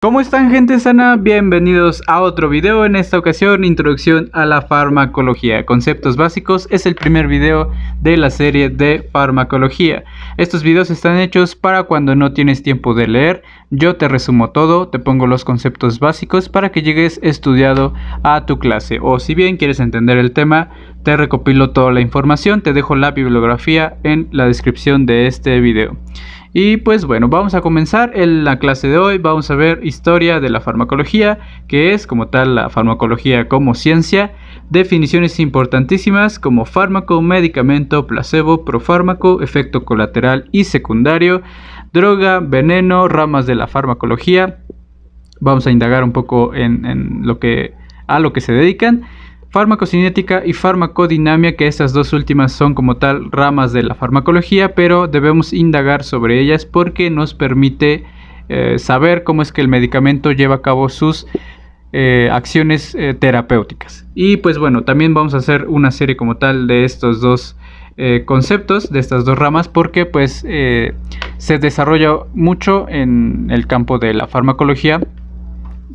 ¿Cómo están, gente sana? Bienvenidos a otro video. En esta ocasión, introducción a la farmacología. Conceptos básicos es el primer video de la serie de farmacología. Estos videos están hechos para cuando no tienes tiempo de leer. Yo te resumo todo, te pongo los conceptos básicos para que llegues estudiado a tu clase. O si bien quieres entender el tema, te recopilo toda la información. Te dejo la bibliografía en la descripción de este video. Y pues bueno, vamos a comenzar en la clase de hoy. Vamos a ver historia de la farmacología, que es como tal la farmacología como ciencia. Definiciones importantísimas como fármaco, medicamento, placebo, profármaco, efecto colateral y secundario, droga, veneno, ramas de la farmacología. Vamos a indagar un poco en lo que se dedican. Farmacocinética y farmacodinamia, que estas dos últimas son como tal ramas de la farmacología, pero debemos indagar sobre ellas porque nos permite saber cómo es que el medicamento lleva a cabo sus acciones terapéuticas. Y pues bueno, también vamos a hacer una serie como tal de estos dos conceptos, de estas dos ramas, porque pues se desarrolla mucho en el campo de la farmacología,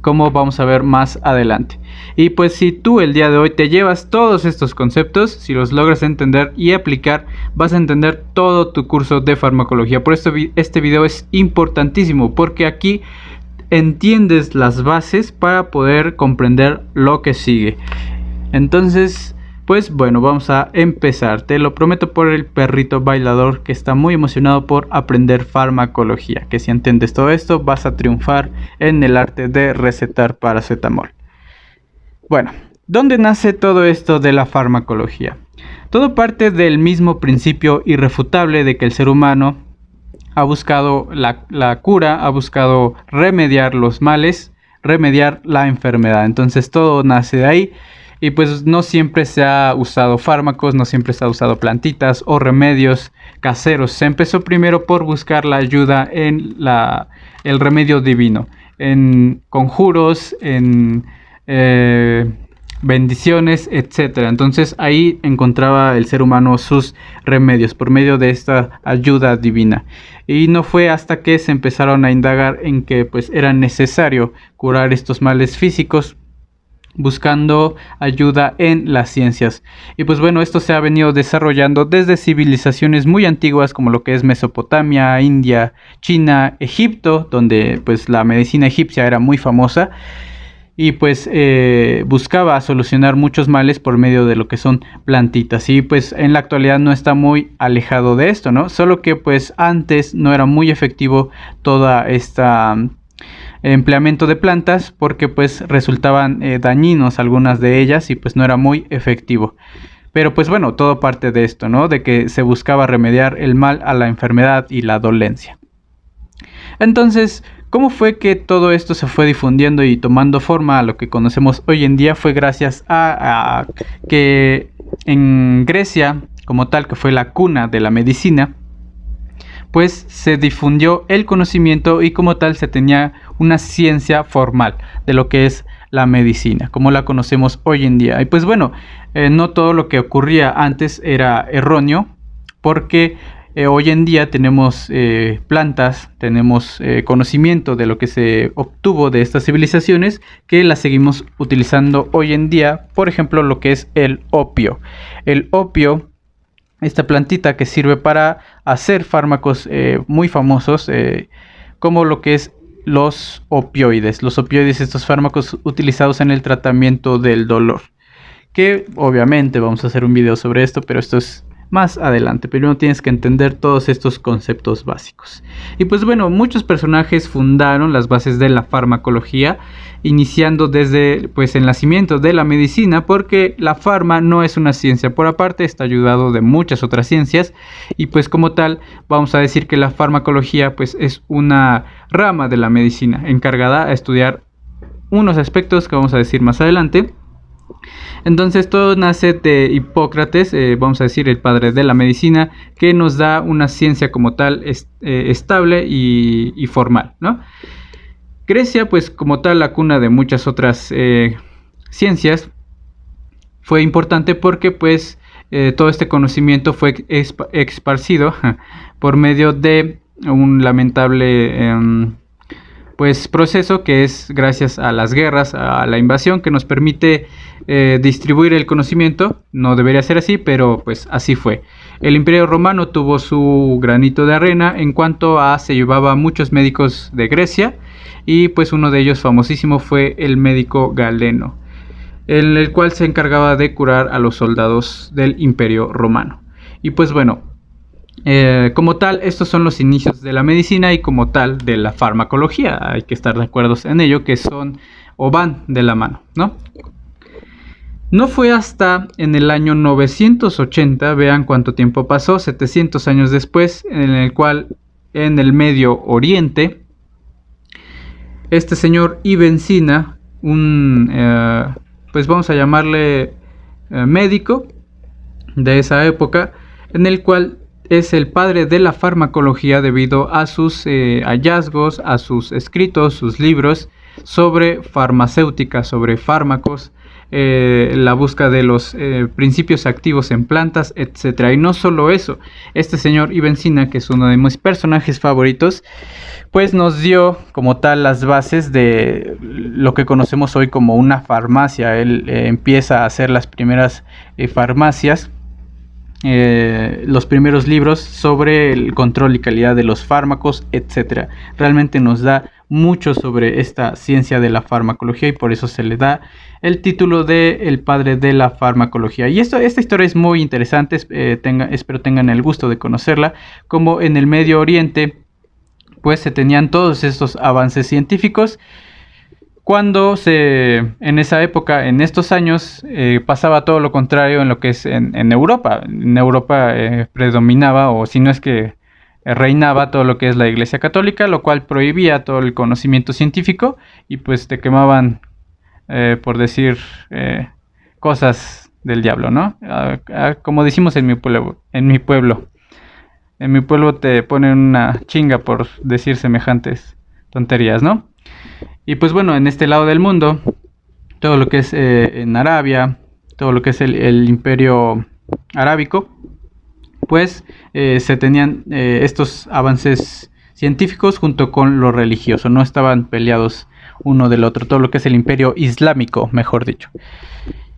como vamos a ver más adelante. Y pues si tú el día de hoy te llevas todos estos conceptos, si los logras entender y aplicar, vas a entender todo tu curso de farmacología. Por esto este video es importantísimo, porque aquí entiendes las bases para poder comprender lo que sigue. Entonces, pues bueno, vamos a empezar. Te lo prometo por el perrito bailador, que está muy emocionado por aprender farmacología. Que si entiendes todo esto, vas a triunfar en el arte de recetar paracetamol. Bueno, ¿dónde nace todo esto de la farmacología? Todo parte del mismo principio irrefutable de que el ser humano ha buscado la cura, ha buscado remediar los males, remediar la enfermedad. Entonces todo nace de ahí. Y pues no siempre se ha usado fármacos, no siempre se ha usado plantitas o remedios caseros. Se empezó primero por buscar la ayuda en el remedio divino, en conjuros, en bendiciones, etc. Entonces ahí encontraba el ser humano sus remedios por medio de esta ayuda divina. Y no fue hasta que se empezaron a indagar en que pues era necesario curar estos males físicos, buscando ayuda en las ciencias. Y pues bueno, esto se ha venido desarrollando desde civilizaciones muy antiguas como lo que es Mesopotamia, India, China, Egipto, donde pues la medicina egipcia era muy famosa y pues buscaba solucionar muchos males por medio de lo que son plantitas. Y pues en la actualidad no está muy alejado de esto, ¿no? Solo que pues antes no era muy efectivo toda esta empleamiento de plantas, porque pues resultaban dañinos algunas de ellas y pues no era muy efectivo. Pero pues bueno, todo parte de esto, ¿no? De que se buscaba remediar el mal a la enfermedad y la dolencia. Entonces, ¿cómo fue que todo esto se fue difundiendo y tomando forma a lo que conocemos hoy en día? Fue gracias a que en Grecia, como tal, que fue la cuna de la medicina, pues se difundió el conocimiento y como tal se tenía una ciencia formal de lo que es la medicina, como la conocemos hoy en día. Y pues bueno, no todo lo que ocurría antes era erróneo, porque hoy en día tenemos plantas, tenemos conocimiento de lo que se obtuvo de estas civilizaciones, que las seguimos utilizando hoy en día. Por ejemplo, lo que es el opio. El opio, esta plantita que sirve para hacer fármacos muy famosos, como lo que es los opioides. Los opioides, estos fármacos utilizados en el tratamiento del dolor. Que obviamente vamos a hacer un video sobre esto, pero esto es más adelante. Primero tienes que entender todos estos conceptos básicos. Y pues bueno, muchos personajes fundaron las bases de la farmacología, iniciando desde pues el nacimiento de la medicina, porque la farma no es una ciencia por aparte, está ayudado de muchas otras ciencias, y pues como tal vamos a decir que la farmacología pues es una rama de la medicina encargada a estudiar unos aspectos que vamos a decir más adelante. Entonces todo nace de Hipócrates, vamos a decir el padre de la medicina, que nos da una ciencia como tal estable y formal, ¿no? Grecia, pues como tal la cuna de muchas otras ciencias, fue importante porque pues todo este conocimiento fue esparcido por medio de un lamentable pues proceso que es gracias a las guerras, a la invasión, que nos permite distribuir el conocimiento. No debería ser así, pero pues así fue. El Imperio Romano tuvo su granito de arena en cuanto a se llevaba muchos médicos de Grecia, y pues uno de ellos famosísimo fue el médico Galeno, en el cual se encargaba de curar a los soldados del Imperio Romano. Y pues bueno, como tal, estos son los inicios de la medicina y como tal de la farmacología. Hay que estar de acuerdo en ello, que son o van de la mano, ¿no? No fue hasta en el año 980, vean cuánto tiempo pasó, 700 años después, en el cual en el Medio Oriente, este señor Ibn Sina, pues vamos a llamarle médico de esa época, en el cual es el padre de la farmacología debido a sus hallazgos, a sus escritos, sus libros sobre farmacéutica, sobre fármacos, la búsqueda de los principios activos en plantas, etc. Y no solo eso, este señor Ibn Sina, que es uno de mis personajes favoritos, pues nos dio como tal las bases de lo que conocemos hoy como una farmacia. Él empieza a hacer las primeras farmacias, los primeros libros sobre el control y calidad de los fármacos, etc. Realmente nos da mucho sobre esta ciencia de la farmacología y por eso se le da el título de el padre de la farmacología. Y esta historia es muy interesante, espero tengan el gusto de conocerla. Como en el Medio Oriente pues se tenían todos estos avances científicos, cuando en esa época, en estos años, pasaba todo lo contrario en lo que es en Europa. En Europa predominaba, o si no es que reinaba, todo lo que es la Iglesia Católica, lo cual prohibía todo el conocimiento científico y pues te quemaban, por decir cosas del diablo, ¿no? Como decimos en mi pueblo. En mi pueblo te ponen una chinga por decir semejantes tonterías, ¿no? Y pues bueno, en este lado del mundo, todo lo que es en Arabia, todo lo que es el imperio arábico, pues se tenían estos avances científicos junto con lo religioso, no estaban peleados uno del otro, todo lo que es el imperio islámico, mejor dicho.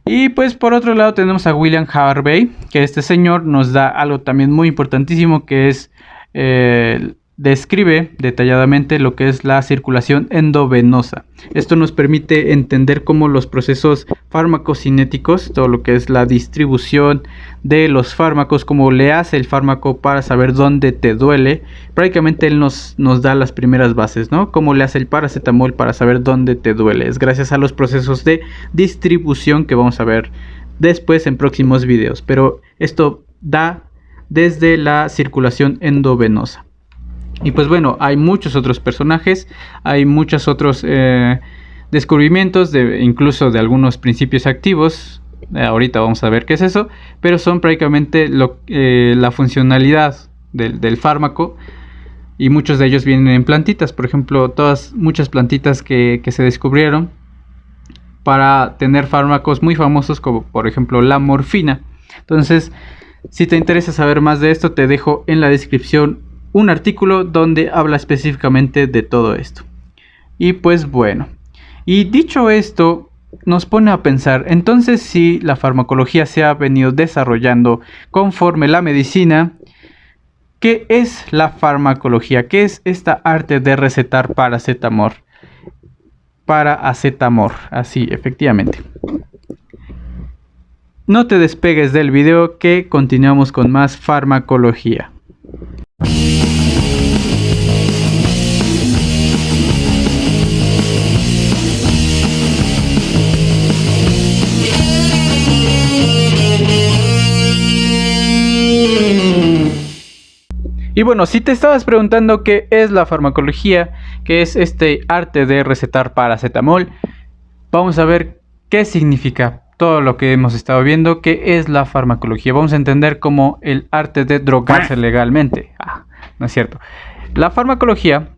Y pues por otro lado tenemos a William Harvey, que este señor nos da algo también muy importantísimo, que es describe detalladamente lo que es la circulación endovenosa. Esto nos permite entender cómo los procesos farmacocinéticos, todo lo que es la distribución de los fármacos, cómo le hace el fármaco para saber dónde te duele. Prácticamente él nos da las primeras bases, ¿no? Cómo le hace el paracetamol para saber dónde te duele. Es gracias a los procesos de distribución que vamos a ver después en próximos videos. Pero esto da desde la circulación endovenosa. Y pues bueno, hay muchos otros personajes, hay muchos otros descubrimientos, incluso de algunos principios activos. Ahorita vamos a ver qué es eso, pero son prácticamente la funcionalidad del fármaco, y muchos de ellos vienen en plantitas. Por ejemplo, muchas plantitas que se descubrieron para tener fármacos muy famosos, como por ejemplo la morfina. Entonces, si te interesa saber más de esto, te dejo en la descripción un artículo donde habla específicamente de todo esto. Y pues bueno, y dicho esto, nos pone a pensar, entonces si la farmacología se ha venido desarrollando conforme la medicina, ¿qué es la farmacología? ¿Qué es esta arte de recetar paracetamol? Paracetamol, así, efectivamente. No te despegues del video, que continuamos con más farmacología. Y bueno, si te estabas preguntando qué es la farmacología, qué es este arte de recetar paracetamol, vamos a ver qué significa todo lo que hemos estado viendo, qué es la farmacología. Vamos a entender como el arte de drogarse legalmente. No es cierto. La farmacología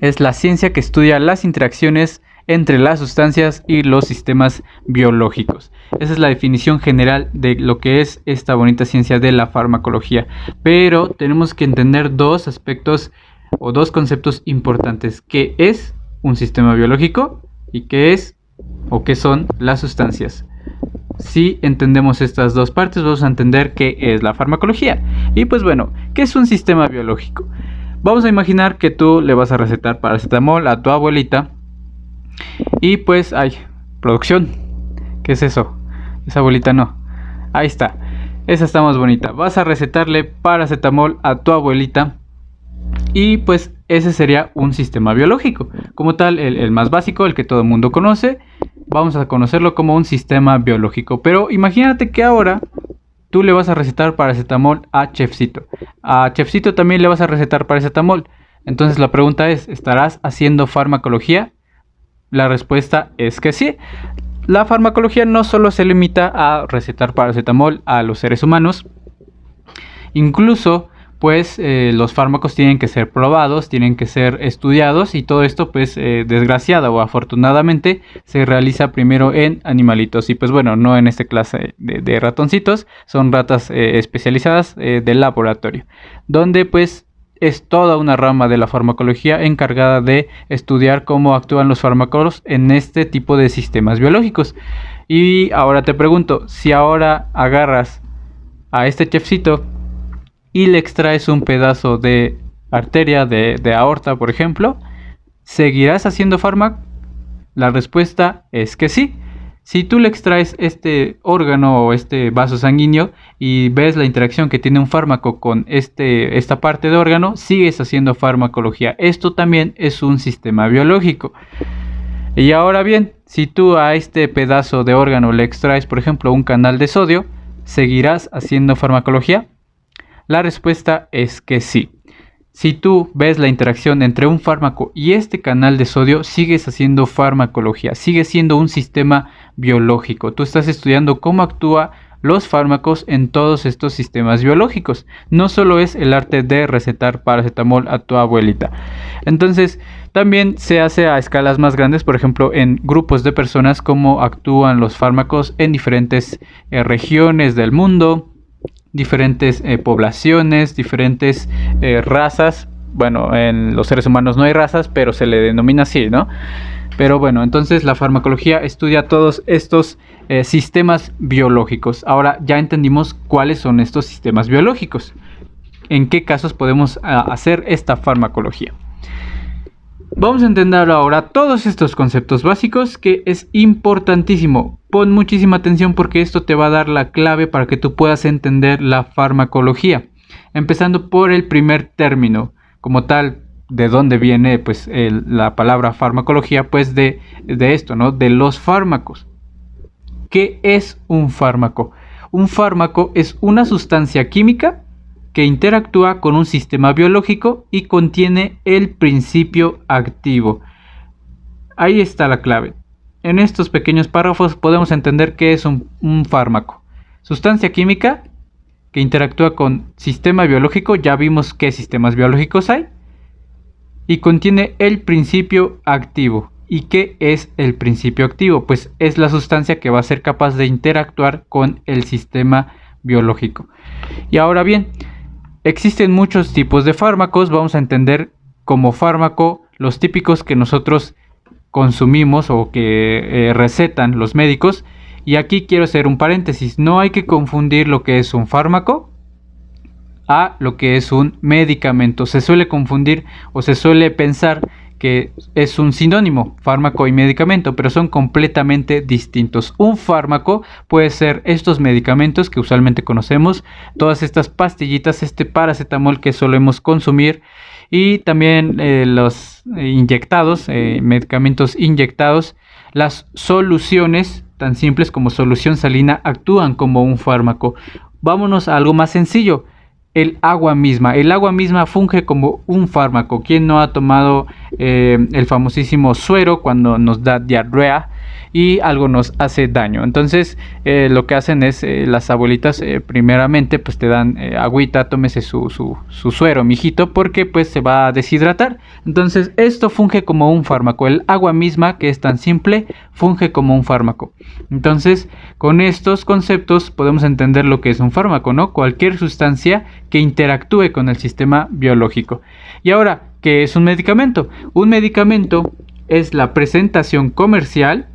es la ciencia que estudia las interacciones entre las sustancias y los sistemas biológicos. Esa es la definición general de lo que es esta bonita ciencia de la farmacología. Pero tenemos que entender dos aspectos o dos conceptos importantes, que es un sistema biológico y qué es o qué son las sustancias. Si entendemos estas dos partes, vamos a entender qué es la farmacología. Y pues bueno, ¿qué es un sistema biológico? Vamos a imaginar que tú le vas a recetar paracetamol a tu abuelita y pues hay producción. ¿Qué es eso? Esa abuelita no. Ahí está. Esa está más bonita. Vas a recetarle paracetamol a tu abuelita y pues ese sería un sistema biológico. Como tal, el más básico, el que todo el mundo conoce. Vamos a conocerlo como un sistema biológico. Pero imagínate que ahora tú le vas a recetar paracetamol a Chefcito. A Chefcito también le vas a recetar paracetamol. Entonces la pregunta es, ¿estarás haciendo farmacología? La respuesta es que sí. La farmacología no solo se limita a recetar paracetamol a los seres humanos. Incluso pues los fármacos tienen que ser probados, tienen que ser estudiados y todo esto pues desgraciada o afortunadamente se realiza primero en animalitos y pues bueno, no en esta clase de ratoncitos, son ratas especializadas del laboratorio, donde pues es toda una rama de la farmacología encargada de estudiar cómo actúan los fármacos en este tipo de sistemas biológicos. Y ahora te pregunto, si ahora agarras a este chefcito y le extraes un pedazo de arteria de aorta, por ejemplo, ¿seguirás haciendo fármaco? La respuesta es que sí. Si tú le extraes este órgano o este vaso sanguíneo y ves la interacción que tiene un fármaco con esta parte de órgano, sigues haciendo farmacología. Esto también es un sistema biológico. Y ahora bien, si tú a este pedazo de órgano le extraes, por ejemplo, un canal de sodio, ¿seguirás haciendo farmacología? La respuesta es que sí. Si tú ves la interacción entre un fármaco y este canal de sodio, sigues haciendo farmacología, sigue siendo un sistema biológico. Tú estás estudiando cómo actúan los fármacos en todos estos sistemas biológicos. No solo es el arte de recetar paracetamol a tu abuelita. Entonces, también se hace a escalas más grandes, por ejemplo, en grupos de personas, cómo actúan los fármacos en diferentes regiones del mundo, diferentes poblaciones, diferentes razas. Bueno, en los seres humanos no hay razas, pero se le denomina así, ¿no? Pero bueno, entonces la farmacología estudia todos estos sistemas biológicos. Ahora ya entendimos cuáles son estos sistemas biológicos. ¿En qué casos podemos hacer esta farmacología? Vamos a entender ahora todos estos conceptos básicos, que es importantísimo. Pon muchísima atención porque esto te va a dar la clave para que tú puedas entender la farmacología. Empezando por el primer término, como tal, ¿de dónde viene pues la palabra farmacología? Pues de esto, ¿no? De los fármacos. ¿Qué es un fármaco? Un fármaco es una sustancia química que interactúa con un sistema biológico y contiene el principio activo. Ahí está la clave. En estos pequeños párrafos podemos entender qué es un fármaco. Sustancia química que interactúa con sistema biológico, ya vimos qué sistemas biológicos hay, y contiene el principio activo. ¿Y qué es el principio activo? Pues es la sustancia que va a ser capaz de interactuar con el sistema biológico. Y ahora bien, existen muchos tipos de fármacos. Vamos a entender como fármaco los típicos que nosotros consumimos o que recetan los médicos. Y aquí quiero hacer un paréntesis. No hay que confundir lo que es un fármaco a lo que es un medicamento. Se suele confundir o se suele pensar que es un sinónimo, fármaco y medicamento, pero son completamente distintos. Un fármaco puede ser estos medicamentos que usualmente conocemos, todas estas pastillitas, este paracetamol que solemos consumir, y también los inyectados, medicamentos inyectados. Las soluciones tan simples como solución salina actúan como un fármaco. Vámonos a algo más sencillo. El agua misma funge como un fármaco. ¿Quién no ha tomado el famosísimo suero cuando nos da diarrea y algo nos hace daño? Entonces lo que hacen es las abuelitas primeramente pues te dan agüita, tómese su suero, mijito, porque pues se va a deshidratar. Entonces esto funge como un fármaco. El agua misma, que es tan simple, funge como un fármaco. Entonces con estos conceptos podemos entender lo que es un fármaco, ¿no? Cualquier sustancia que interactúe con el sistema biológico. Y ahora, ¿qué es un medicamento? Un medicamento es la presentación comercial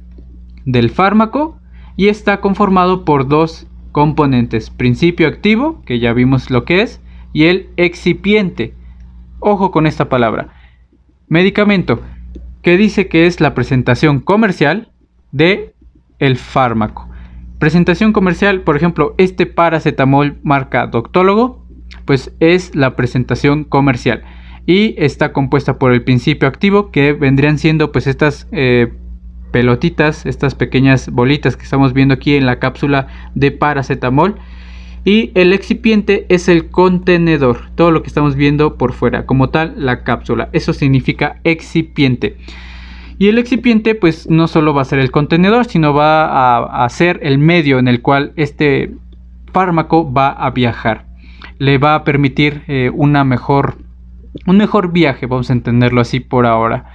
del fármaco y está conformado por dos componentes: principio activo, que ya vimos lo que es, y el excipiente. Ojo con esta palabra. Medicamento, que dice que es la presentación comercial de el fármaco. Presentación comercial, por ejemplo, este paracetamol marca Doctólogo, pues es la presentación comercial y está compuesta por el principio activo, que vendrían siendo pues estas pelotitas, estas pequeñas bolitas que estamos viendo aquí en la cápsula de paracetamol. Y el excipiente es el contenedor, todo lo que estamos viendo por fuera, como tal la cápsula, eso significa excipiente. Y el excipiente pues no solo va a ser el contenedor, sino va a ser el medio en el cual este fármaco va a viajar. Le va a permitir un mejor viaje, vamos a entenderlo así por ahora.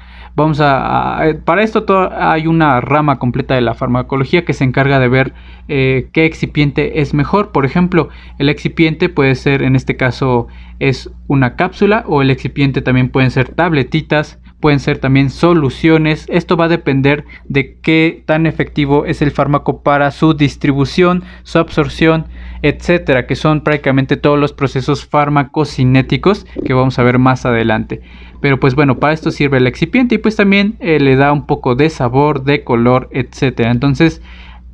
Para esto hay una rama completa de la farmacología que se encarga de ver qué excipiente es mejor. Por ejemplo, el excipiente puede ser, en este caso, es una cápsula, o el excipiente también pueden ser tabletitas, pueden ser también soluciones. Esto va a depender de qué tan efectivo es el fármaco para su distribución, su absorción, etcétera, que son prácticamente todos los procesos farmacocinéticos que vamos a ver más adelante. Pero pues bueno, para esto sirve el excipiente y pues también le da un poco de sabor, de color, etcétera. Entonces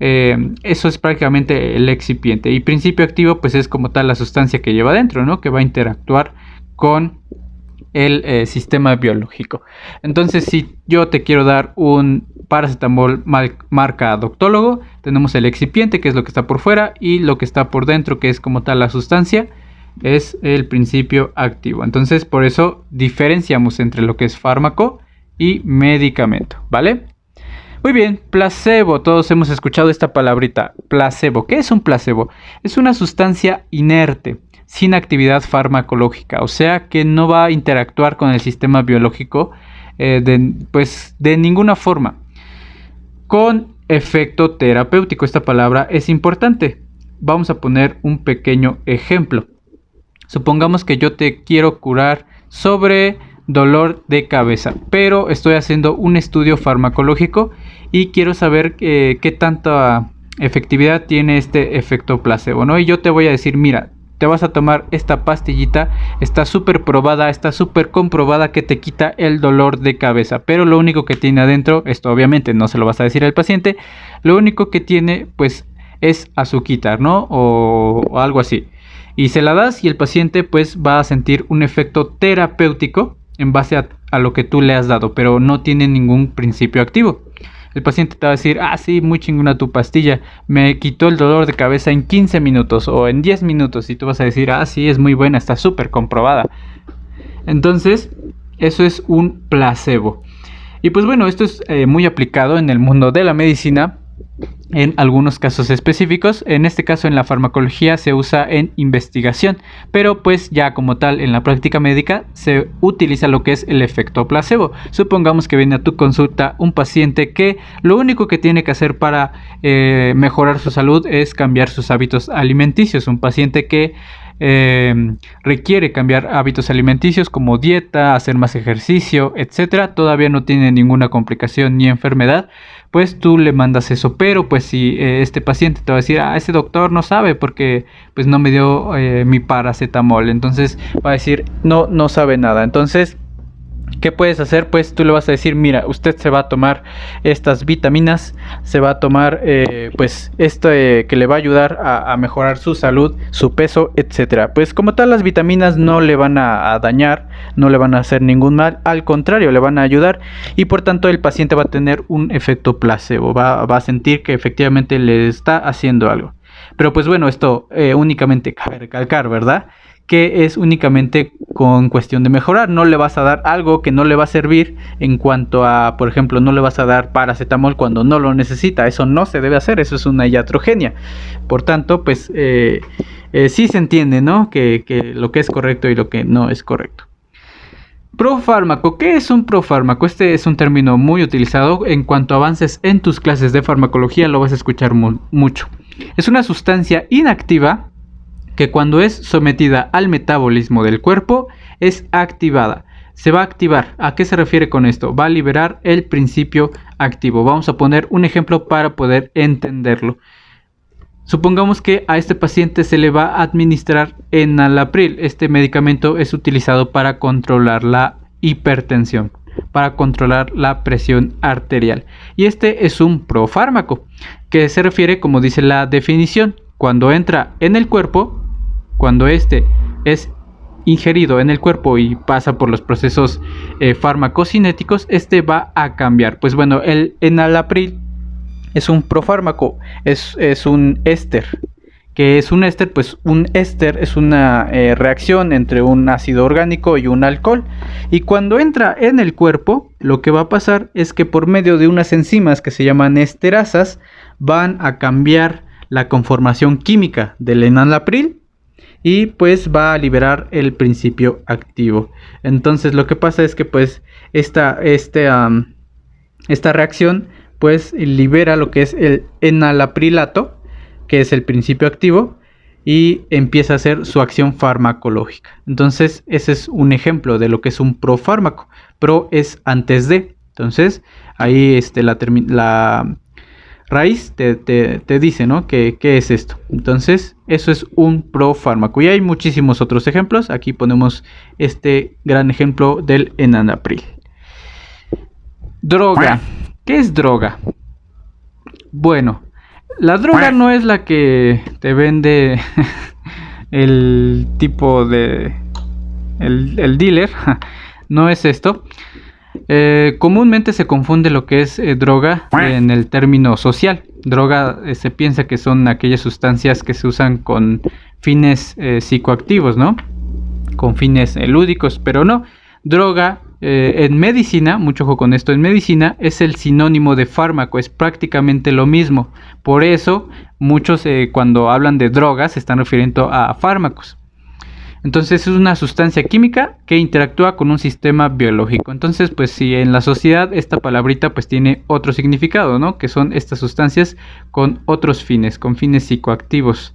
eso es prácticamente el excipiente. Y principio activo pues es como tal la sustancia que lleva dentro, ¿no? Que va a interactuar con el sistema biológico. Entonces, si yo te quiero dar un paracetamol marca Doctólogo, tenemos el excipiente, que es lo que está por fuera, y lo que está por dentro, que es como tal la sustancia, es el principio activo. Entonces, por eso diferenciamos entre lo que es fármaco y medicamento, ¿vale? Muy bien, placebo. Todos hemos escuchado esta palabrita, placebo. ¿Qué es un placebo? Es una sustancia inerte, sin actividad farmacológica, o sea que no va a interactuar con el sistema biológico de ninguna forma. Con efecto terapéutico, esta palabra es importante. Vamos a poner un pequeño ejemplo. Supongamos que yo te quiero curar sobre dolor de cabeza, pero estoy haciendo un estudio farmacológico y quiero saber qué tanta efectividad tiene este efecto placebo, ¿no? Y yo te voy a decir, mira, te vas a tomar esta pastillita, está súper probada, está súper comprobada que te quita el dolor de cabeza, pero lo único que tiene adentro, esto obviamente no se lo vas a decir al paciente, lo único que tiene pues es azuquitar, ¿no? O algo así. Y se la das y el paciente pues va a sentir un efecto terapéutico en base a lo que tú le has dado, pero no tiene ningún principio activo. El paciente te va a decir, ah, sí, muy chingona tu pastilla, me quitó el dolor de cabeza en 15 minutos o en 10 minutos. Y tú vas a decir, ah, sí, es muy buena, está súper comprobada. Entonces, eso es un placebo. Y pues bueno, esto es muy aplicado en el mundo de la medicina, en algunos casos específicos. En este caso, en la farmacología se usa en investigación, pero pues ya como tal en la práctica médica se utiliza lo que es el efecto placebo. Supongamos que viene a tu consulta un paciente que lo único que tiene que hacer para mejorar su salud es cambiar sus hábitos alimenticios. Un paciente que requiere cambiar hábitos alimenticios como dieta, hacer más ejercicio, etcétera, todavía no tiene ninguna complicación ni enfermedad, pues tú le mandas eso. Pero pues si este paciente te va a decir, ah, ese doctor no sabe porque pues no me dio mi paracetamol, entonces va a decir, no sabe nada. Entonces, ¿qué puedes hacer? Pues tú le vas a decir, mira, usted se va a tomar estas vitaminas, se va a tomar pues esto que le va a ayudar a mejorar su salud, su peso, etcétera. Pues como tal, las vitaminas no le van a dañar, no le van a hacer ningún mal, al contrario, le van a ayudar, y por tanto el paciente va a tener un efecto placebo, va a sentir que efectivamente le está haciendo algo. Pero pues bueno, esto únicamente cabe recalcar, ¿verdad?, que es únicamente con cuestión de mejorar. No le vas a dar algo que no le va a servir en cuanto a, por ejemplo, no le vas a dar paracetamol cuando no lo necesita. Eso no se debe hacer, eso es una iatrogenia. Por tanto, pues sí se entiende, ¿no?, que lo que es correcto y lo que no es correcto. Profármaco. ¿Qué es un profármaco? Este es un término muy utilizado. En cuanto avances en tus clases de farmacología lo vas a escuchar mucho. Es una sustancia inactiva que cuando es sometida al metabolismo del cuerpo es activada. se va a activar. ¿A qué se refiere con esto? Va a liberar el principio activo. Vamos a poner un ejemplo para poder entenderlo. Supongamos que a este paciente se le va a administrar enalapril. Este medicamento es utilizado para controlar la hipertensión, para controlar la presión arterial. Y este es un profármaco, que se refiere, como dice la definición, cuando entra en el cuerpo, cuando este es ingerido en el cuerpo y pasa por los procesos farmacocinéticos, este va a cambiar. Pues bueno, el enalapril es un profármaco, es un éster. ¿Qué es un éster? Pues un éster es una reacción entre un ácido orgánico y un alcohol. Y cuando entra en el cuerpo, lo que va a pasar es que por medio de unas enzimas que se llaman esterasas, van a cambiar la conformación química del enalapril y pues va a liberar el principio activo. Entonces lo que pasa es que pues esta reacción pues libera lo que es el enalaprilato, que es el principio activo, y empieza a hacer su acción farmacológica. Entonces ese es un ejemplo de lo que es un profármaco. Pro es antes de. Entonces ahí la raíz te dice, ¿no? ¿Qué es esto? Entonces eso es un profármaco. Y hay muchísimos otros ejemplos. Aquí ponemos este gran ejemplo del enalapril. Droga. ¿Qué es droga? Bueno, la droga no es la que te vende el tipo de... el dealer. No es esto. Comúnmente se confunde lo que es droga en el término social. Droga se piensa que son aquellas sustancias que se usan con fines psicoactivos, ¿no? Con fines lúdicos, pero no. Droga en medicina, mucho ojo con esto, en medicina es el sinónimo de fármaco, es prácticamente lo mismo. Por eso muchos cuando hablan de drogas se están refiriendo a fármacos. Entonces es una sustancia química que interactúa con un sistema biológico. Entonces pues si en la sociedad esta palabrita pues tiene otro significado, ¿no? Que son estas sustancias con otros fines, con fines psicoactivos,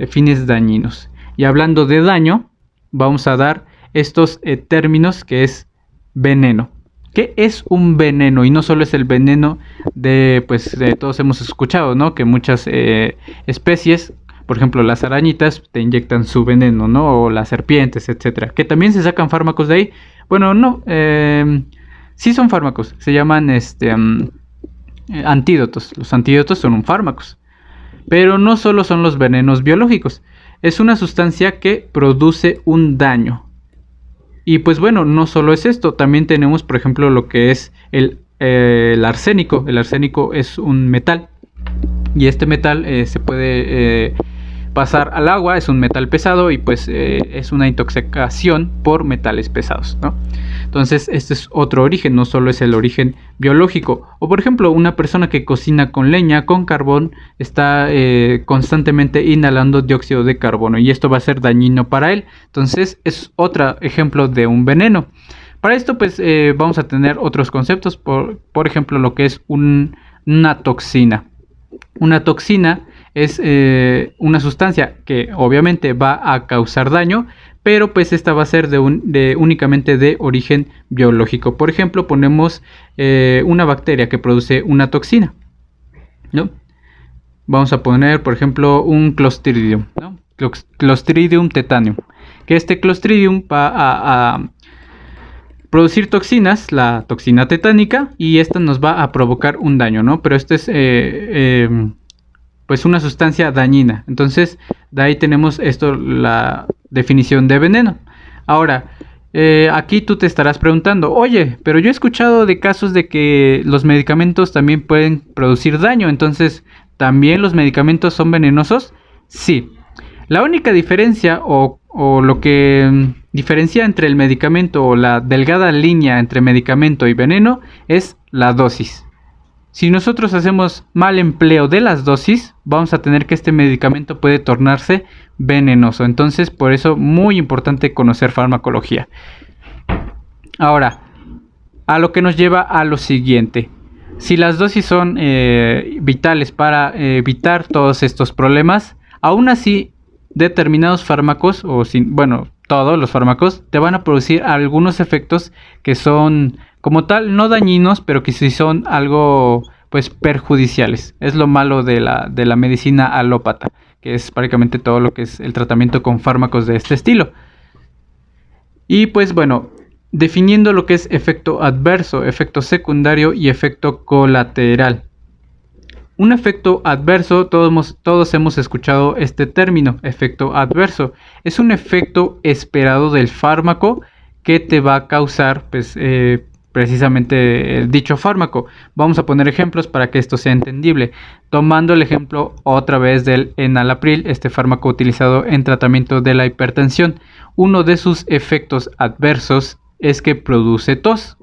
fines dañinos. Y hablando de daño, vamos a dar estos términos que es veneno. ¿Qué es un veneno? Y no solo es el veneno de todos hemos escuchado, ¿no? Que muchas especies, por ejemplo las arañitas, te inyectan su veneno, ¿no? O las serpientes, etcétera. Que también se sacan fármacos de ahí. Bueno, no, sí son fármacos. Se llaman antídotos. Los antídotos son fármacos. Pero no solo son los venenos biológicos. Es una sustancia que produce un daño. Y pues bueno, no solo es esto, también tenemos por ejemplo lo que es el arsénico. El arsénico es un metal y este metal se puede pasar al agua, es un metal pesado y pues es una intoxicación por metales pesados, ¿no? Entonces este es otro origen, no solo es el origen biológico. O por ejemplo una persona que cocina con leña, con carbón, está constantemente inhalando dióxido de carbono y esto va a ser dañino para él. Entonces es otro ejemplo de un veneno. Para esto pues vamos a tener otros conceptos, por ejemplo lo que es una toxina. Una toxina es una sustancia que obviamente va a causar daño, pero pues esta va a ser únicamente de origen biológico. Por ejemplo, ponemos una bacteria que produce una toxina, ¿no? Vamos a poner, por ejemplo, un Clostridium, ¿no? Clostridium tetanium, que este Clostridium va a producir toxinas, la toxina tetánica, y esta nos va a provocar un daño, ¿no? Pero este es pues una sustancia dañina. Entonces de ahí tenemos esto, la definición de veneno. Ahora aquí tú te estarás preguntando, oye, pero yo he escuchado de casos de que los medicamentos también pueden producir daño, entonces ¿también los medicamentos son venenosos? Sí. La única diferencia o lo que diferencia entre el medicamento o la delgada línea entre medicamento y veneno es la dosis. Si nosotros hacemos mal empleo de las dosis, vamos a tener que este medicamento puede tornarse venenoso. Entonces, por eso muy importante conocer farmacología. Ahora, a lo que nos lleva a lo siguiente. Si las dosis son vitales para evitar todos estos problemas, aún así determinados fármacos todos los fármacos, te van a producir algunos efectos que son como tal no dañinos, pero que sí son algo pues perjudiciales. Es lo malo de la medicina alópata, que es prácticamente todo lo que es el tratamiento con fármacos de este estilo. Y pues bueno, definiendo lo que es efecto adverso, efecto secundario y efecto colateral. Un efecto adverso, todos hemos escuchado este término, efecto adverso. Es un efecto esperado del fármaco que te va a causar pues, precisamente dicho fármaco. Vamos a poner ejemplos para que esto sea entendible. Tomando el ejemplo otra vez del enalapril, este fármaco utilizado en tratamiento de la hipertensión. Uno de sus efectos adversos es que produce tos.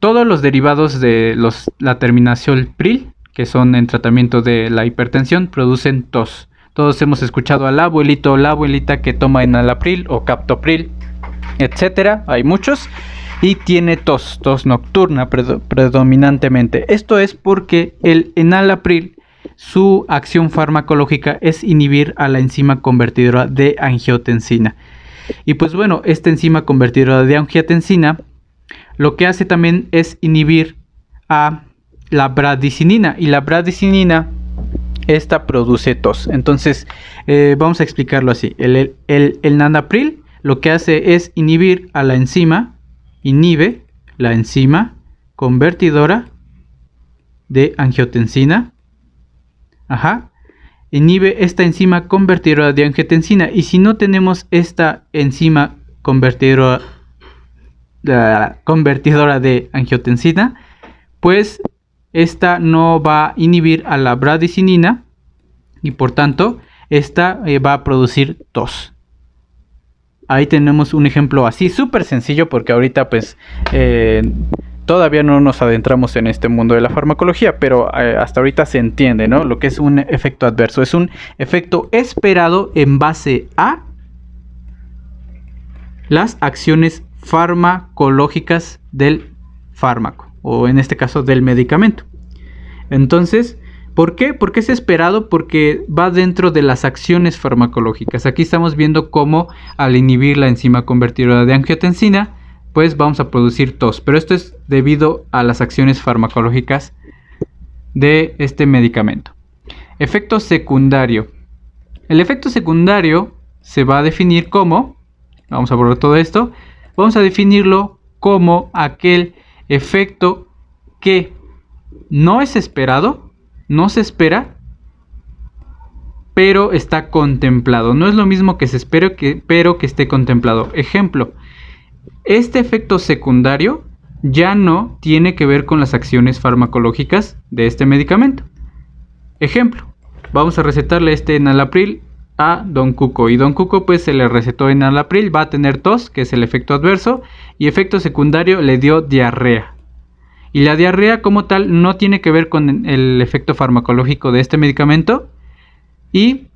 Todos los derivados de la terminación pril, que son en tratamiento de la hipertensión, producen tos. Todos hemos escuchado al abuelito o la abuelita que toma enalapril o captopril, etcétera. Hay muchos. Y tiene tos nocturna predominantemente. Esto es porque el enalapril, su acción farmacológica es inhibir a la enzima convertidora de angiotensina. Y pues bueno, esta enzima convertidora de angiotensina lo que hace también es inhibir a la bradicinina, y la bradicinina, esta produce tos. Entonces vamos a explicarlo así. El enalapril lo que hace es inhibir a la enzima, inhibe la enzima convertidora de angiotensina. Inhibe esta enzima convertidora de angiotensina, y si no tenemos esta enzima convertidora de angiotensina, pues esta no va a inhibir a la bradicinina y por tanto esta va a producir tos. Ahí tenemos un ejemplo así súper sencillo, porque ahorita pues todavía no nos adentramos en este mundo de la farmacología, pero hasta ahorita se entiende, ¿no? Lo que es un efecto adverso. Es un efecto esperado en base a las acciones farmacológicas del fármaco, o en este caso del medicamento. Entonces, ¿por qué? Porque es esperado, porque va dentro de las acciones farmacológicas. Aquí estamos viendo cómo al inhibir la enzima convertidora de angiotensina, pues vamos a producir tos, pero esto es debido a las acciones farmacológicas de este medicamento. Efecto secundario. El efecto secundario se va a definir como, vamos a borrar todo esto, vamos a definirlo como aquel efecto que no es esperado, no se espera, pero está contemplado. No es lo mismo que se espere, pero que esté contemplado. Ejemplo, este efecto secundario ya no tiene que ver con las acciones farmacológicas de este medicamento. Ejemplo, vamos a recetarle este enalapril a Don Cuco, y Don Cuco pues se le recetó enalapril, va a tener tos, que es el efecto adverso, y efecto secundario le dio diarrea. Y la diarrea como tal no tiene que ver con el efecto farmacológico de este medicamento, y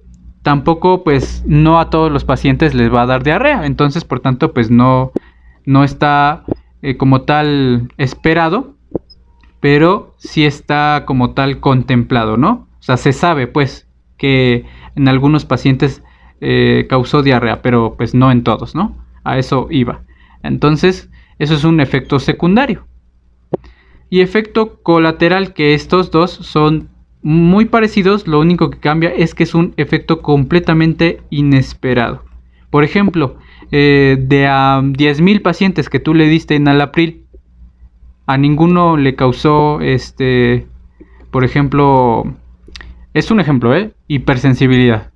tampoco pues no a todos los pacientes les va a dar diarrea. Entonces por tanto pues no está como tal esperado, pero sí está como tal contemplado, ¿no? O sea, se sabe pues que en algunos pacientes causó diarrea, pero pues no en todos, ¿no? A eso iba. Entonces, eso es un efecto secundario. Y efecto colateral, que estos dos son muy parecidos, lo único que cambia es que es un efecto completamente inesperado. Por ejemplo, de a 10,000 pacientes que tú le diste enalapril, a ninguno le causó, por ejemplo, es un ejemplo, hipersensibilidad.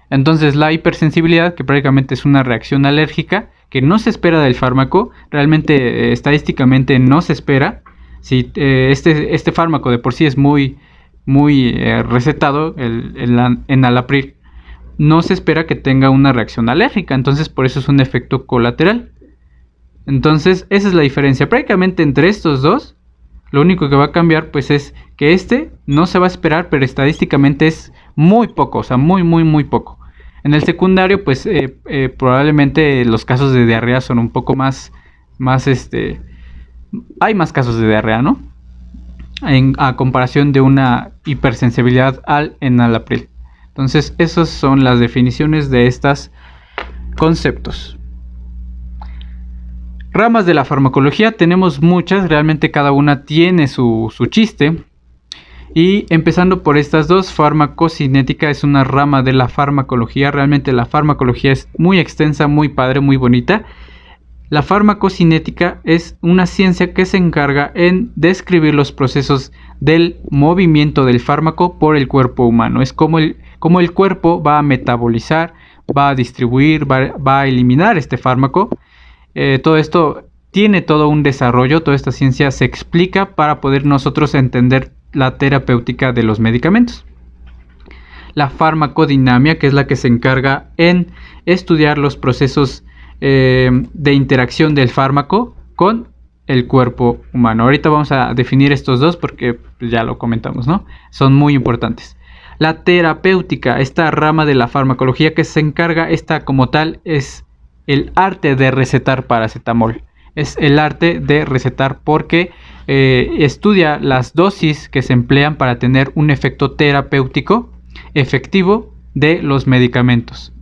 Entonces la hipersensibilidad, que prácticamente es una reacción alérgica que no se espera del fármaco, realmente estadísticamente no se espera. Si este fármaco de por sí es muy recetado, el enalapril, no se espera que tenga una reacción alérgica, entonces por eso es un efecto colateral. Entonces esa es la diferencia prácticamente entre estos dos. Lo único que va a cambiar pues es que no se va a esperar, pero estadísticamente es muy poco, o sea, muy poco. En el secundario pues probablemente los casos de diarrea son un poco más hay más casos de diarrea, ¿no? A comparación de una hipersensibilidad al enalapril. Entonces, esas son las definiciones de estos conceptos. Ramas de la farmacología tenemos muchas, realmente cada una tiene su chiste. Y empezando por estas dos, farmacocinética es una rama de la farmacología. Realmente la farmacología es muy extensa, muy padre, muy bonita. La farmacocinética es una ciencia que se encarga en describir los procesos del movimiento del fármaco por el cuerpo humano. Es como el cuerpo va a metabolizar, va a distribuir, va a eliminar este fármaco. Todo esto tiene todo un desarrollo, toda esta ciencia se explica para poder nosotros entender la terapéutica de los medicamentos. La farmacodinamia, que es la que se encarga en estudiar los procesos de interacción del fármaco con el cuerpo humano. Ahorita vamos a definir estos dos porque ya lo comentamos, ¿no? Son muy importantes. La terapéutica, esta rama de la farmacología que se encarga, esta como tal, es el arte de recetar paracetamol. Es el arte de recetar porque estudia las dosis que se emplean para tener un efecto terapéutico efectivo de los medicamentos.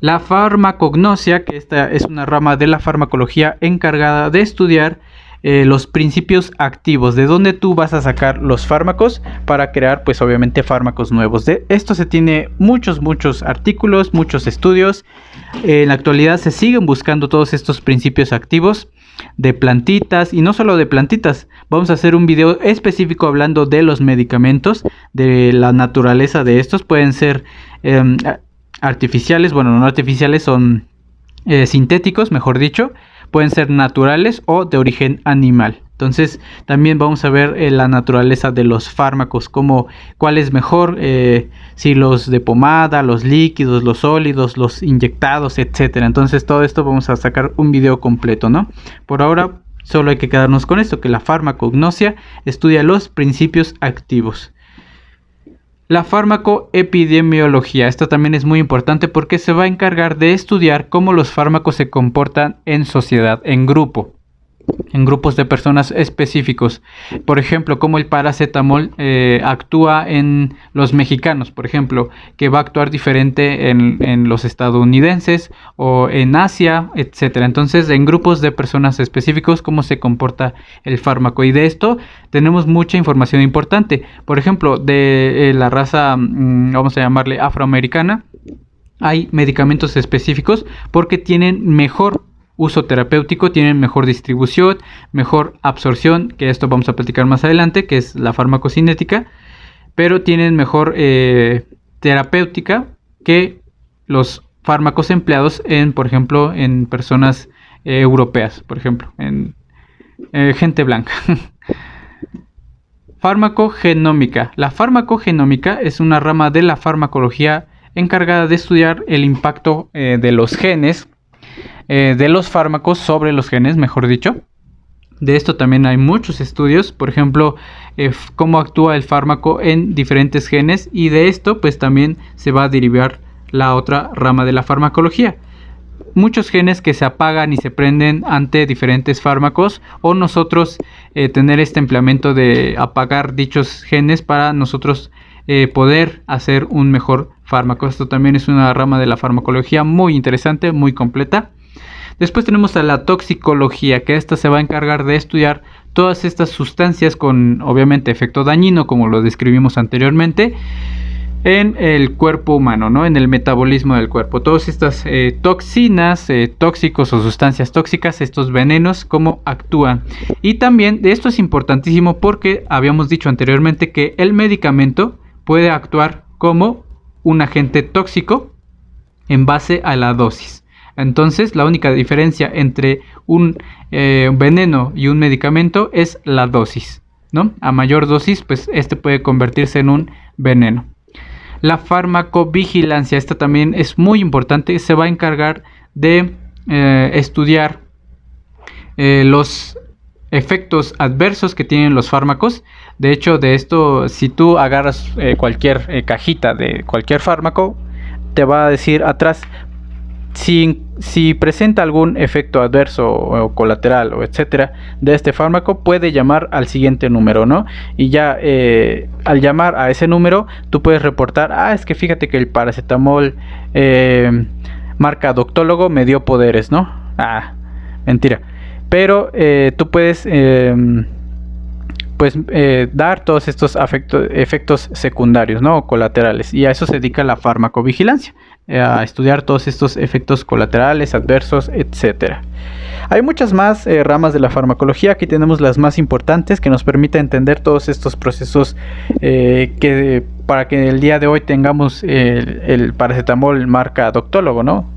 La farmacognosia, que esta es una rama de la farmacología encargada de estudiar los principios activos, de dónde tú vas a sacar los fármacos para crear, pues obviamente, fármacos nuevos. De esto se tiene muchos artículos, muchos estudios. En la actualidad se siguen buscando todos estos principios activos de plantitas, y no solo de plantitas. Vamos a hacer un video específico hablando de los medicamentos, de la naturaleza de estos. Pueden ser artificiales, bueno, no artificiales, son sintéticos, mejor dicho. Pueden ser naturales o de origen animal. Entonces también vamos a ver la naturaleza de los fármacos, como cuál es mejor, si los de pomada, los líquidos, los sólidos, los inyectados, etcétera. Entonces todo esto vamos a sacar un video completo, ¿no? Por ahora solo hay que quedarnos con esto, que la farmacognosia estudia los principios activos. La farmacoepidemiología, esta también es muy importante porque se va a encargar de estudiar cómo los fármacos se comportan en sociedad, en grupos de personas específicos. Por ejemplo, cómo el paracetamol actúa en los mexicanos, por ejemplo, que va a actuar diferente en los estadounidenses o en Asia, etcétera. Entonces, en grupos de personas específicos, cómo se comporta el fármaco. Y de esto tenemos mucha información importante. Por ejemplo, de la raza, vamos a llamarle afroamericana, hay medicamentos específicos porque tienen mejor uso terapéutico, tienen mejor distribución, mejor absorción, que esto vamos a platicar más adelante, que es la farmacocinética, pero tienen mejor terapéutica que los fármacos empleados por ejemplo, en personas europeas, por ejemplo, en gente blanca. Farmacogenómica. La farmacogenómica es una rama de la farmacología encargada de estudiar el impacto de los genes, de los fármacos sobre los genes, mejor dicho. De esto también hay muchos estudios, por ejemplo, cómo actúa el fármaco en diferentes genes, y de esto pues también se va a derivar la otra rama de la farmacología. Muchos genes que se apagan y se prenden ante diferentes fármacos, o nosotros tener este empleamiento de apagar dichos genes para nosotros poder hacer un mejor fármaco. Esto también es una rama de la farmacología muy interesante, muy completa. Después tenemos a la toxicología, que esta se va a encargar de estudiar todas estas sustancias con obviamente efecto dañino, como lo describimos anteriormente, en el cuerpo humano, ¿no? En el metabolismo del cuerpo. Todas estas toxinas, tóxicos o sustancias tóxicas, estos venenos, cómo actúan. Y también de esto es importantísimo porque habíamos dicho anteriormente que el medicamento puede actuar como un agente tóxico en base a la dosis. Entonces, la única diferencia entre un veneno y un medicamento es la dosis, ¿no? A mayor dosis, pues este puede convertirse en un veneno. La farmacovigilancia, esta también es muy importante. Se va a encargar de estudiar los efectos adversos que tienen los fármacos. De hecho, de esto, si tú agarras cualquier cajita de cualquier fármaco, te va a decir atrás, si si presenta algún efecto adverso o colateral o etcétera de este fármaco, puede llamar al siguiente número, ¿no? Y ya al llamar a ese número, tú puedes reportar, es que fíjate que el paracetamol marca Doctólogo me dio poderes, ¿no? Mentira. Pero tú puedes dar todos estos efectos secundarios, ¿no? O colaterales, y a eso se dedica la farmacovigilancia, a estudiar todos estos efectos colaterales, adversos, etcétera. Hay muchas más ramas de la farmacología. Aquí tenemos las más importantes que nos permiten entender todos estos procesos para que el día de hoy tengamos el paracetamol marca Doctólogo, ¿no?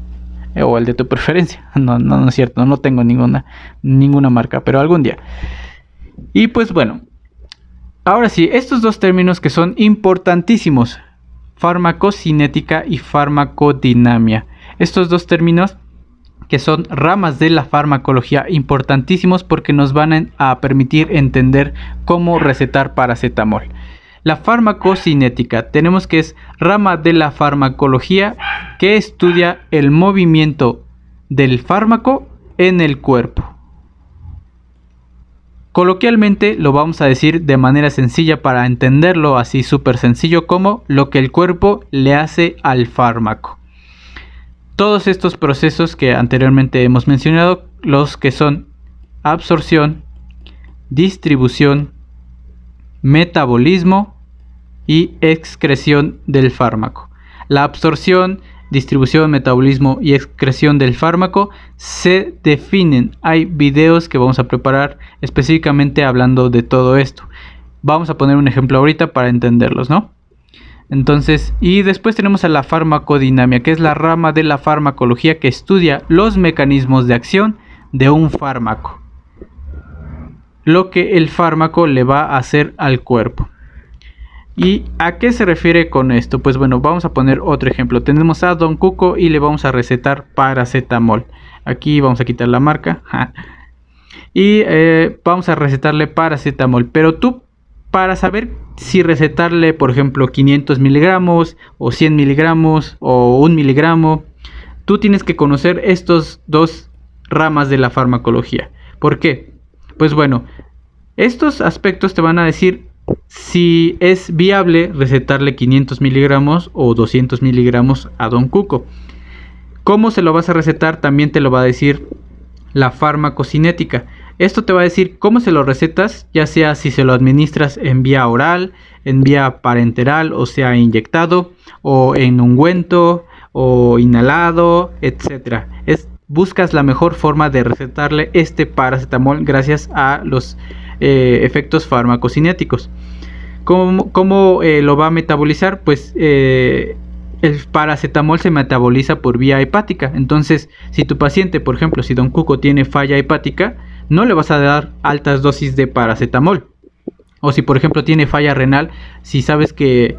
O el de tu preferencia. No es cierto, no tengo ninguna marca, pero algún día. Y pues bueno, ahora sí, estos dos términos que son importantísimos, farmacocinética y farmacodinamia. Estos dos términos que son ramas de la farmacología importantísimos porque nos van a permitir entender cómo recetar paracetamol. La farmacocinética tenemos que es rama de la farmacología que estudia el movimiento del fármaco en el cuerpo. Coloquialmente lo vamos a decir de manera sencilla para entenderlo así súper sencillo como lo que el cuerpo le hace al fármaco. Todos estos procesos que anteriormente hemos mencionado, los que son absorción, distribución, metabolismo y excreción del fármaco. La absorción, distribución, metabolismo y excreción del fármaco se definen. Hay videos que vamos a preparar específicamente hablando de todo esto. Vamos a poner un ejemplo ahorita para entenderlos, ¿no? Entonces, y después tenemos a la farmacodinamia, que es la rama de la farmacología que estudia los mecanismos de acción de un fármaco, lo que el fármaco le va a hacer al cuerpo. ¿Y a qué se refiere con esto? Pues bueno, vamos a poner otro ejemplo. Tenemos a Don Cuco y le vamos a recetar paracetamol. Aquí vamos a quitar la marca. Y vamos a recetarle paracetamol. Pero tú, para saber si recetarle, por ejemplo, 500 miligramos o 100 miligramos o 1 miligramo, tú tienes que conocer estos dos ramas de la farmacología. ¿Por qué? Pues bueno, estos aspectos te van a decir si es viable recetarle 500 miligramos o 200 miligramos a Don Cuco. ¿Cómo se lo vas a recetar? También te lo va a decir la farmacocinética. Esto te va a decir cómo se lo recetas, ya sea si se lo administras en vía oral, en vía parenteral, o sea inyectado, o en ungüento, o inhalado, etc. Buscas la mejor forma de recetarle este paracetamol gracias a los efectos farmacocinéticos. ¿Cómo lo va a metabolizar? Pues el paracetamol se metaboliza por vía hepática. Entonces, si tu paciente, por ejemplo, si Don Cuco tiene falla hepática, no le vas a dar altas dosis de paracetamol. O si, por ejemplo, tiene falla renal, si sabes que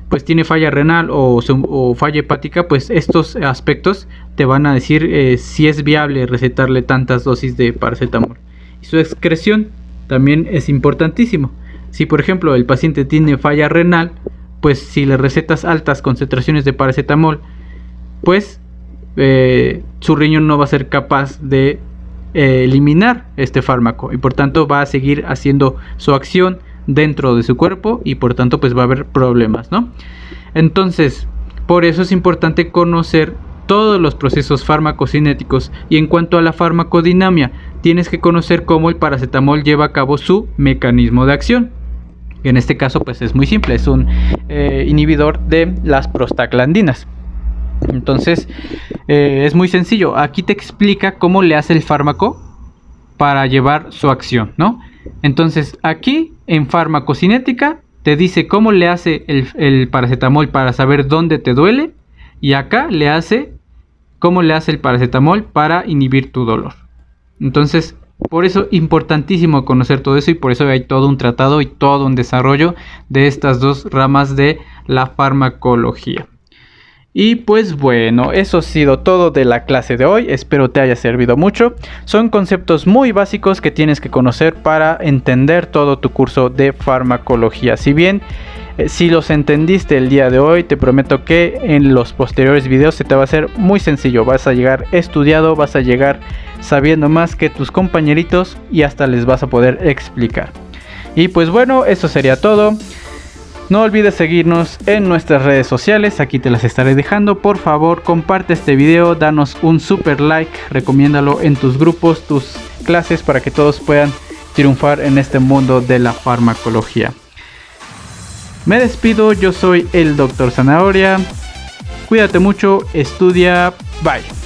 pues tiene falla renal o falla hepática, pues estos aspectos te van a decir si es viable recetarle tantas dosis de paracetamol. Y su excreción también es importantísimo. Si por ejemplo el paciente tiene falla renal, pues si le recetas altas concentraciones de paracetamol, pues su riñón no va a ser capaz de eliminar este fármaco y por tanto va a seguir haciendo su acción dentro de su cuerpo y por tanto pues va a haber problemas, ¿no? Entonces, por eso es importante conocer todos los procesos farmacocinéticos. Y en cuanto a la farmacodinamia, tienes que conocer cómo el paracetamol lleva a cabo su mecanismo de acción. En este caso pues es muy simple, es un inhibidor de las prostaglandinas. Entonces es muy sencillo. Aquí te explica cómo le hace el fármaco para llevar su acción, ¿no? Entonces aquí en farmacocinética te dice cómo le hace el paracetamol para saber dónde te duele, y acá le hace cómo le hace el paracetamol para inhibir tu dolor. Entonces, por eso es importantísimo conocer todo eso, y por eso hay todo un tratado y todo un desarrollo de estas dos ramas de la farmacología. Y pues bueno, eso ha sido todo de la clase de hoy, espero te haya servido mucho. Son conceptos muy básicos que tienes que conocer para entender todo tu curso de farmacología. Si bien Si los entendiste el día de hoy, te prometo que en los posteriores videos se te va a hacer muy sencillo. Vas a llegar estudiado, vas a llegar sabiendo más que tus compañeritos y hasta les vas a poder explicar. Y pues bueno, eso sería todo. No olvides seguirnos en nuestras redes sociales, aquí te las estaré dejando. Por favor, comparte este video, danos un super like, recomiéndalo en tus grupos, tus clases, para que todos puedan triunfar en este mundo de la farmacología. Me despido, yo soy el Dr. Zanahoria. Cuídate mucho, estudia, bye.